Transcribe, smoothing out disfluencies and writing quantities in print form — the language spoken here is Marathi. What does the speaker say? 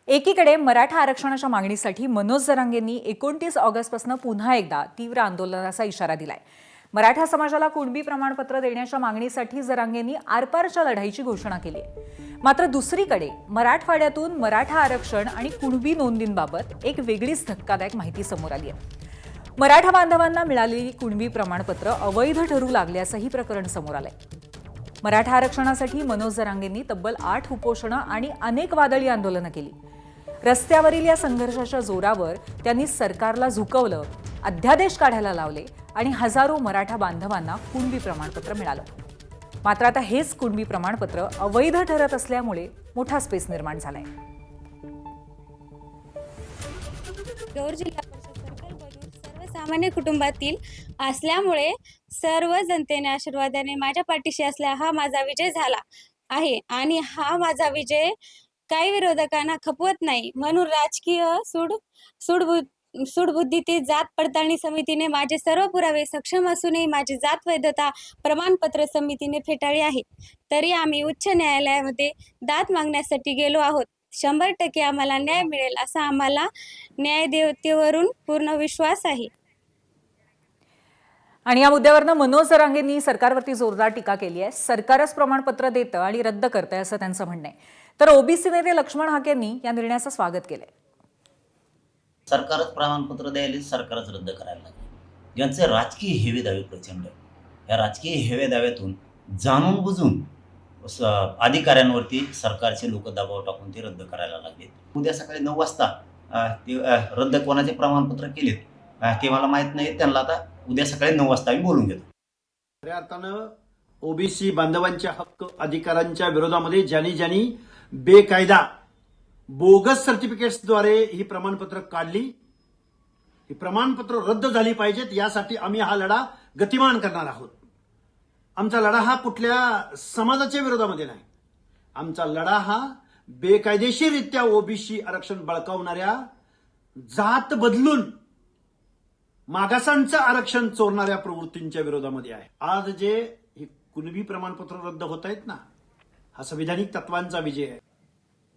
एकीकडे मराठा आरक्षणाच्या मागणीसाठी मनोज जरांगेंनी 29 ऑगस्टपासून पुन्हा एकदा तीव्र आंदोलनाचा इशारा दिलाय। मराठा समाजाला कुणबी प्रमाणपत्र देण्याच्या मागणीसाठी जरांगेंनी आरपारच्या लढाईची घोषणा केली आहे। मात्र दुसरीकडे मराठवाड्यातून मराठा आरक्षण आणि कुणबी नोंदींबाबत एक वेगळीच धक्कादायक माहिती समोर आली आहे। मराठा बांधवांना मिळालेली कुणबी प्रमाणपत्र अवैध ठरू लागल्याचंही प्रकरण समोर आलंय। मराठा आरक्षणासाठी मनोज जरांगेंनी तब्बल 8 उपोषणं आणि अनेक वादळी आंदोलनं केली। रस्त्यावरील या संघर्षाच्या जोरावर त्यांनी सरकारला झुकवलं, अध्यादेश काढायला लावले आणि हजारो मराठा बांधवांना कुणबी प्रमाणपत्र मिळालं। मात्र आता हेच कुणबी प्रमाणपत्र अवैध ठरत असल्यामुळे मोठा स्पेस निर्माण झालाय। गौर जिल्हा परिषद सर्कलमधून सर्वसामान्य कुटुंबातील असल्यामुळे सर्व जनतेने आशीर्वादाने माझ्या पाठीशी असल्या हा माझा विजय झाला आहे आणि हा माझा विजय काही विरोधकांना खपवत नाही। म्हणून राजकीय सूडबुद्धीतील जात पडताळणी समितीने माझे सर्व पुरावे सक्षम असूनही माझी जात वैधता प्रमाणपत्र समितीने फेटाळली आहे। तरी आम्ही उच्च न्यायालयामध्ये दाद मागण्यासाठी गेलो आहोत। 100% आम्हाला न्याय मिळेल असा आम्हाला न्यायदेवतेवरून पूर्ण विश्वास आहे। आणि या मुद्द्यावरनं मनोज जरांगेंनी सरकारवरती जोरदार टीका केली आहे। सरकारच प्रमाणपत्र देतं आणि रद्द करतंय असं त्यांचं म्हणणं आहे। तर ओबीसी नेते लक्ष्मण हाकेंनी या निर्णयाचं स्वागत केलंय। सरकारच प्रमाणपत्र द्यायला सरकारच रद्द करायला लागले। ज्यांचे राजकीय हेवे दावे प्रचंड आहे, या राजकीय हेवे दाव्यातून जाणून बुजून अधिकाऱ्यांवरती सरकारचे लोक दबाव टाकून ते रद्द करायला लागले। उद्या सकाळी 9 वाजता ते रद्द कोणाचे प्रमाणपत्र केलेत ते मला माहित नाही। त्यांना आता उद्या सकाळी 9 वाजता आम्ही बोलून घेतो। खऱ्या अर्थानं ओबीसी बांधवांच्या हक्क अधिकारांच्या विरोधामध्ये ज्यांनी बेकायदा बोगस सर्टिफिकेट्सद्वारे ही प्रमाणपत्र काढली, ही प्रमाणपत्र रद्द झाली पाहिजेत, यासाठी आम्ही हा लढा गतिमान करणार आहोत। आमचा लढा हा कुठल्या समाजाच्या विरोधामध्ये नाही, आमचा लढा हा बेकायदेशीररित्या ओबीसी आरक्षण बळकावणाऱ्या, जात बदलून मागासांचं आरक्षण चोरणाऱ्या प्रवृत्तींच्या विरोधामध्ये आहे। आज जे ही कुणबी प्रमाणपत्र रद्द होत आहेत ना, हा संविधानिक तत्वांचा विजय आहे।